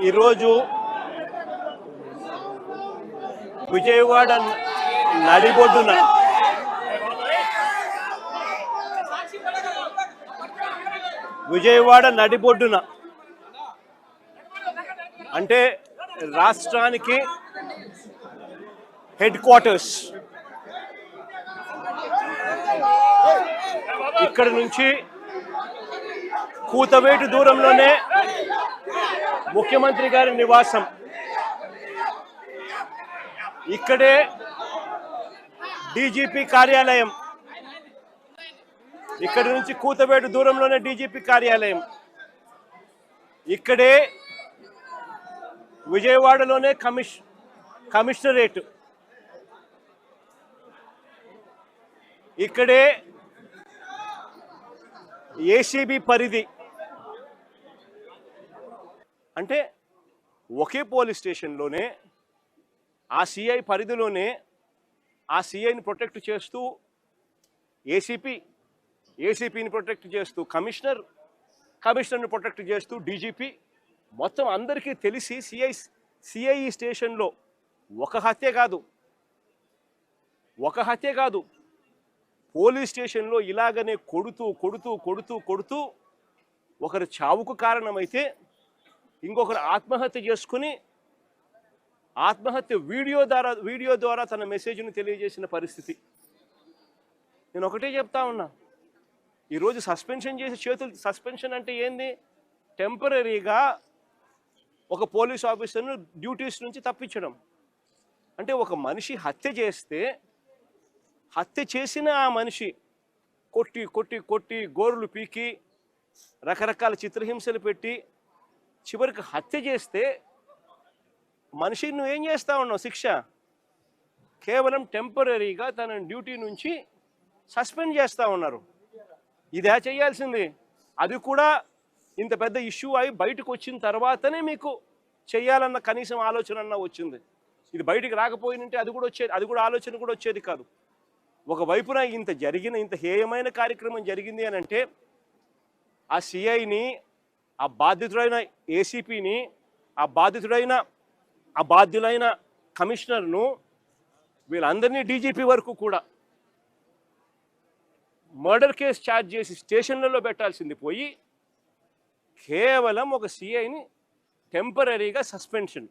ఈరోజు విజయవాడ నడిబొడ్డున అంటే రాష్ట్రానికి హెడ్ క్వార్టర్స్, ఇక్కడ నుంచి కూతవేటు దూరంలోనే ముఖ్యమంత్రి గారి నివాసం, ఇక్కడే డీజీపీ కార్యాలయం, ఇక్కడి నుంచి కూతవేటు దూరంలోనే డీజీపీ కార్యాలయం, ఇక్కడే విజయవాడలోనే కమిషనరేట్, ఇక్కడే ఏసీబీ పరిధి. అంటే ఒకే పోలీస్ స్టేషన్లోనే ఆ సిఐ పరిధిలోనే ఆ సిఐని ప్రొటెక్ట్ చేస్తూ ఏసీపీని ప్రొటెక్ట్ చేస్తూ కమిషనర్ని ప్రొటెక్ట్ చేస్తూ డీజీపీ, మొత్తం అందరికీ తెలిసి సిఐ స్టేషన్లో ఒక హత్య కాదు పోలీస్ స్టేషన్లో ఇలాగనే కొడుతూ ఒకరు చావుకు కారణమైతే ఇంకొకరు ఆత్మహత్య చేసుకుని వీడియో ద్వారా తన మెసేజ్ని తెలియజేసిన పరిస్థితి. నేను ఒకటే చెప్తా ఉన్నా, ఈరోజు సస్పెన్షన్ అంటే ఏంది? టెంపరీగా ఒక పోలీస్ ఆఫీసర్ను డ్యూటీస్ నుంచి తప్పించడం. అంటే ఒక మనిషి హత్య చేసిన ఆ మనిషి కొట్టి గోరులు పీకి రకరకాల చిత్రహింసలు పెట్టి చివరికి హత్య చేస్తే మనిషిని నువ్వేం చేస్తా ఉన్నావు? శిక్ష కేవలం టెంపరీగా తన డ్యూటీ నుంచి సస్పెండ్ చేస్తూ ఉన్నారు. ఇదే చేయాల్సింది. అది కూడా ఇంత పెద్ద ఇష్యూ అయి బయటకు వచ్చిన తర్వాతనే మీకు చేయాలన్న కనీసం ఆలోచన వచ్చింది. ఇది బయటికి రాకపోయినంటే అది కూడా ఆలోచన కూడా వచ్చేది కాదు. ఒకవైపున ఇంత హేయమైన కార్యక్రమం జరిగింది అని అంటే ఆ సిఐని, ఆ బాధితుడైన ఏసీపీని, ఆ బాధ్యులైన కమిషనర్ను, వీళ్ళందరినీ డీజీపీ వరకు కూడా మర్డర్ కేసు ఛార్జ్ చేసి స్టేషన్లలో పెట్టాల్సింది పోయి కేవలం ఒక సిఐని టెంపరీగా సస్పెన్షన్.